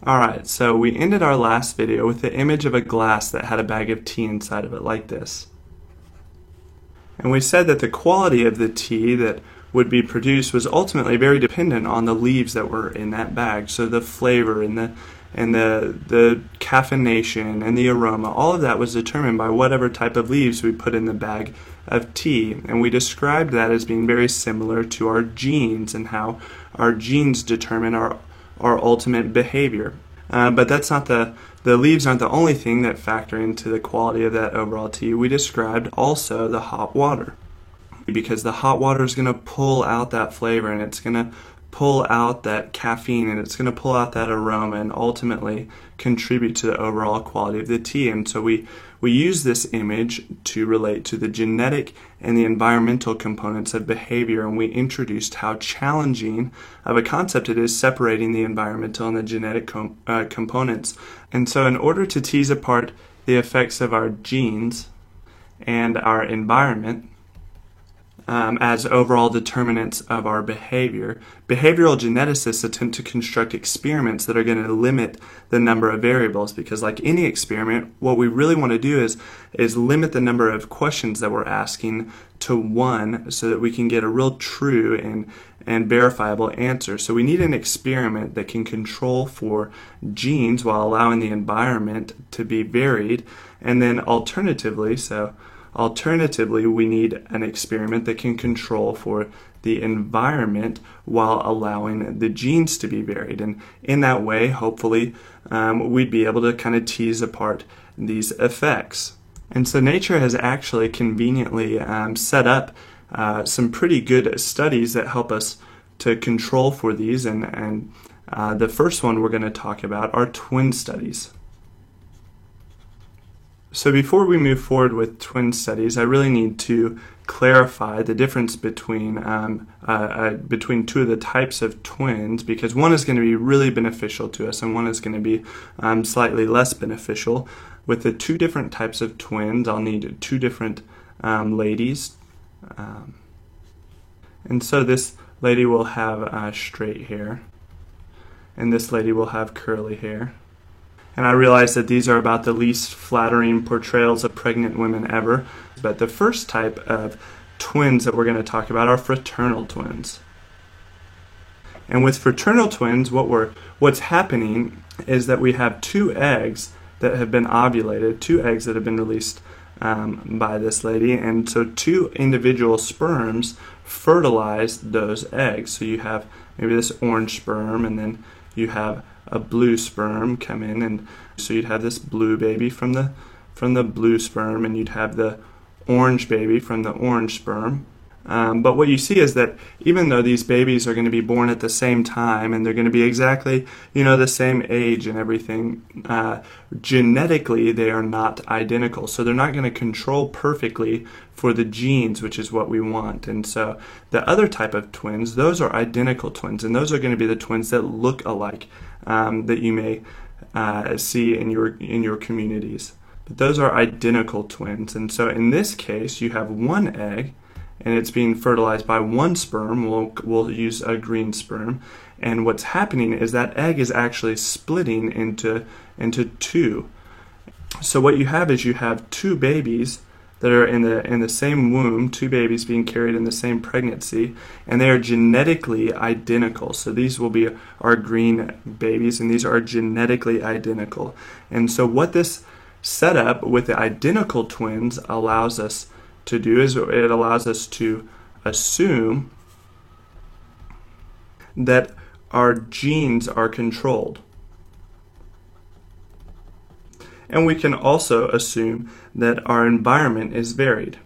Alright, so we ended our last video with the image of a glass that had a bag of tea inside of it, like this. And we said that the quality of the tea that would be produced was ultimately very dependent on the leaves that were in that bag. So the flavor and the caffeination and the aroma, all of that was determined by whatever type of leaves we put in the bag of tea. And we described that as being very similar to our genes and how our genes determine our ultimate behavior. But that's not the leaves aren't the only thing that factor into the quality of that overall tea. We described also the hot water, because the hot water is going to pull out that flavor, and it's going to pull out that caffeine, and it's going to pull out that aroma, and ultimately contribute to the overall quality of the tea. And so we use this image to relate to the genetic and the environmental components of behavior, and we introduced how challenging of a concept it is separating the environmental and the genetic components. And so in order to tease apart the effects of our genes and our environment as overall determinants of our behavior, behavioral geneticists attempt to construct experiments that are going to limit the number of variables, because like any experiment, what we really want to do is limit the number of questions that we're asking to one so that we can get a real true and verifiable answer. So we need an experiment that can control for genes while allowing the environment to be varied, and then alternatively, we need an experiment that can control for the environment while allowing the genes to be varied. And in that way, hopefully, we'd be able to kind of tease apart these effects. And so nature has actually conveniently set up some pretty good studies that help us to control for these. And the first one we're going to talk about are twin studies. So before we move forward with twin studies, I really need to clarify the difference between two of the types of twins, because one is going to be really beneficial to us and one is going to be slightly less beneficial. With the two different types of twins, I'll need two different ladies. And so this lady will have straight hair, and this lady will have curly hair. And I realize that these are about the least flattering portrayals of pregnant women ever. But the first type of twins that we're going to talk about are fraternal twins. And with fraternal twins, what's happening is that we have two eggs that have been ovulated, two eggs that have been released by this lady. And so two individual sperms fertilize those eggs. So you have maybe this orange sperm, and then you have a blue sperm come in, and so you'd have this blue baby from the blue sperm, and you'd have the orange baby from the orange sperm. But what you see is that even though these babies are going to be born at the same time, and they're going to be exactly, the same age and everything, genetically they are not identical. So they're not going to control perfectly for the genes, which is what we want. And so the other type of twins, those are identical twins, and those are going to be the twins that look alike, that you may see in your communities. But those are identical twins. And so in this case, you have one egg, and it's being fertilized by one sperm. We'll use a green sperm. And what's happening is that egg is actually splitting into two. So what you have is you have two babies that are in the same womb, two babies being carried in the same pregnancy, and they are genetically identical. So these will be our green babies, and these are genetically identical. And so what this setup with the identical twins allows us to do is it allows us to assume that our genes are controlled. And we can also assume that our environment is varied.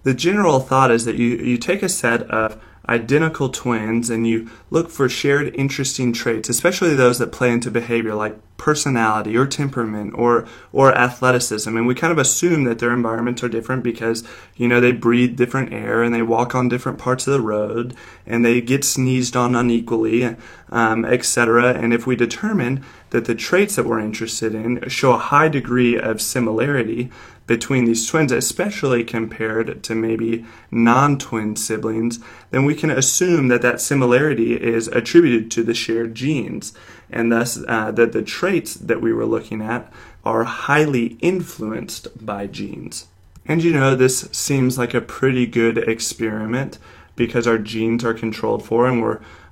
The general thought is that you take a set of identical twins and you look for shared interesting traits, especially those that play into behavior like personality or temperament or athleticism. And we kind of assume that their environments are different because, they breathe different air and they walk on different parts of the road and they get sneezed on unequally, etc. And if we determine that the traits that we're interested in show a high degree of similarity, between these twins, especially compared to maybe non-twin siblings, then we can assume that that similarity is attributed to the shared genes, and thus that the traits that we were looking at are highly influenced by genes. And this seems like a pretty good experiment because our genes are controlled for and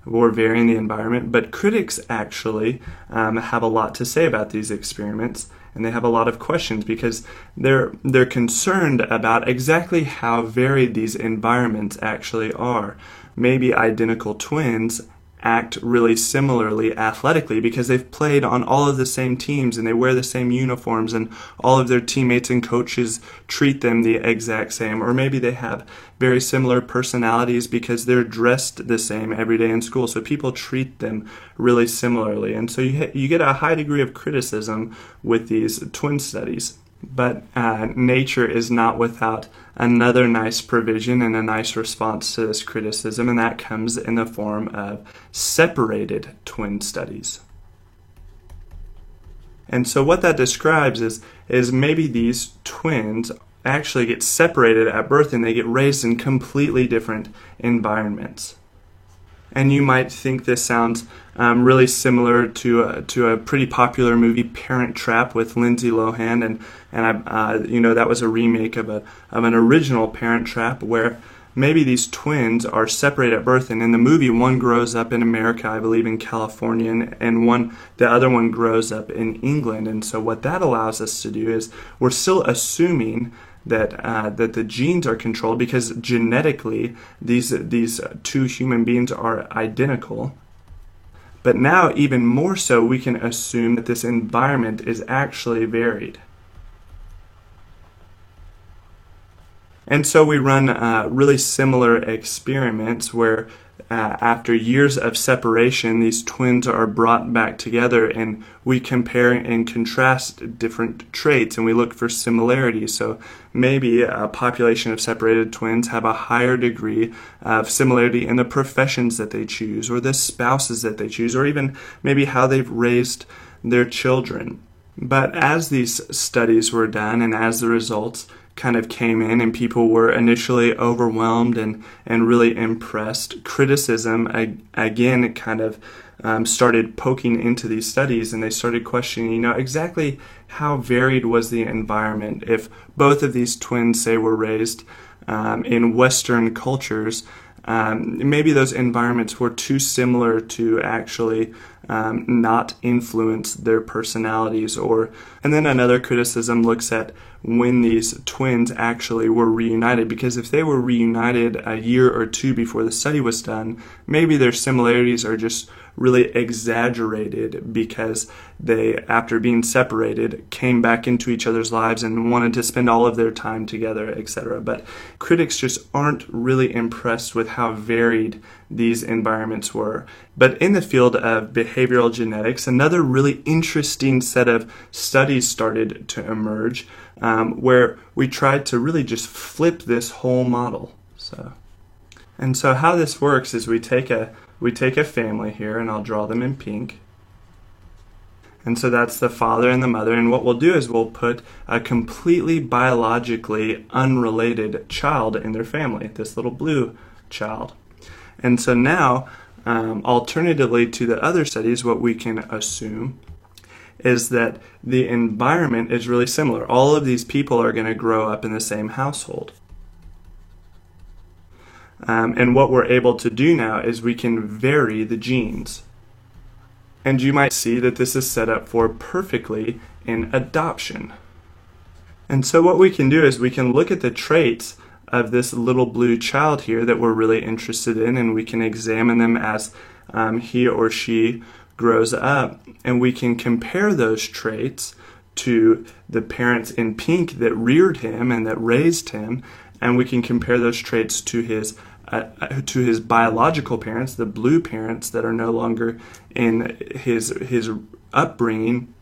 we're varying the environment. But critics actually have a lot to say about these experiments, and they have a lot of questions because they're concerned about exactly how varied these environments actually are. Maybe identical twins act really similarly athletically because they've played on all of the same teams and they wear the same uniforms and all of their teammates and coaches treat them the exact same. Or maybe they have very similar personalities because they're dressed the same every day in school, so people treat them really similarly. And so you get a high degree of criticism with these twin studies. But nature is not without another nice provision and a nice response to this criticism, and that comes in the form of separated twin studies. And so what that describes is maybe these twins actually get separated at birth and they get raised in completely different environments. And you might think this sounds really similar to a pretty popular movie, Parent Trap, with Lindsay Lohan, and that was a remake of an original Parent Trap where maybe these twins are separated at birth, and in the movie one grows up in America, I believe in California, and the other one grows up in England. And so what that allows us to do is we're still assuming that the genes are controlled because genetically these two human beings are identical. But now even more so we can assume that this environment is actually varied. And so we run really similar experiments where after years of separation, these twins are brought back together and we compare and contrast different traits and we look for similarities. So maybe a population of separated twins have a higher degree of similarity in the professions that they choose or the spouses that they choose or even maybe how they've raised their children. But as these studies were done and as the results kind of came in and people were initially overwhelmed and really impressed, criticism again kind of started poking into these studies, and they started questioning, exactly how varied was the environment if both of these twins, say, were raised in Western cultures. Maybe those environments were too similar to actually not influence their personalities. And then another criticism looks at when these twins actually were reunited, because if they were reunited a year or two before the study was done, maybe their similarities are just really exaggerated because they, after being separated, came back into each other's lives and wanted to spend all of their time together, etc. But critics just aren't really impressed with how varied these environments were. But in the field of behavioral genetics, another really interesting set of studies started to emerge where we tried to really just flip this whole model. And so how this works is we take a family here, and I'll draw them in pink. And so that's the father and the mother, and what we'll do is we'll put a completely biologically unrelated child in their family, this little blue child. And so now, alternatively to the other studies, what we can assume is that the environment is really similar. All of these people are going to grow up in the same household. And what we're able to do now is we can vary the genes. And you might see that this is set up for perfectly in adoption. And so what we can do is we can look at the traits of this little blue child here that we're really interested in, and we can examine them as he or she grows up, and we can compare those traits to the parents in pink that reared him and that raised him, and we can compare those traits to his biological parents, the blue parents that are no longer in his upbringing,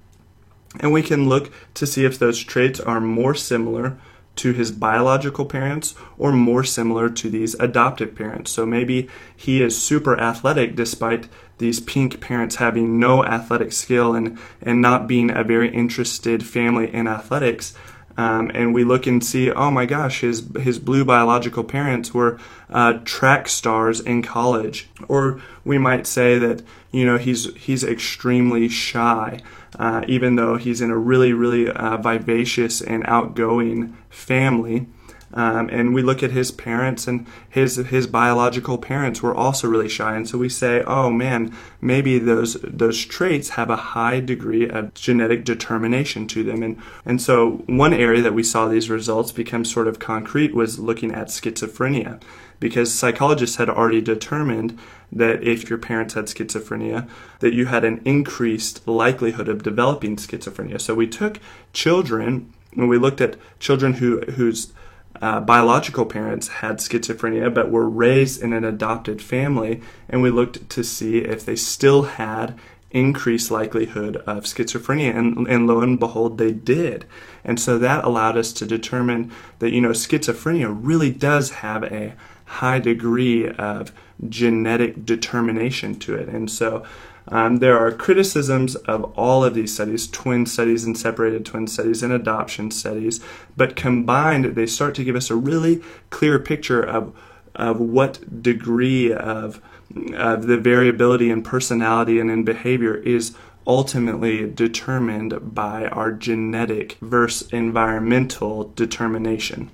and we can look to see if those traits are more similar to his biological parents or more similar to these adoptive parents. So maybe he is super athletic despite these pink parents having no athletic skill and not being a very interested family in athletics. and we look and see, oh my gosh, his blue biological parents were track stars in college. Or we might say that, he's extremely shy, even though he's in a really, really vivacious and outgoing family. And we look at his parents, and his biological parents were also really shy. And so we say, oh man, maybe those traits have a high degree of genetic determination to them. And so one area that we saw these results become sort of concrete was looking at schizophrenia, because psychologists had already determined that if your parents had schizophrenia, that you had an increased likelihood of developing schizophrenia. So we took children, and we looked at children whose biological parents had schizophrenia but were raised in an adopted family, and we looked to see if they still had increased likelihood of schizophrenia, and lo and behold, they did. And so that allowed us to determine that, schizophrenia really does have a high degree of genetic determination to it. And so there are criticisms of all of these studies, twin studies and separated twin studies and adoption studies, but combined they start to give us a really clear picture of what degree of the variability in personality and in behavior is ultimately determined by our genetic versus environmental determination.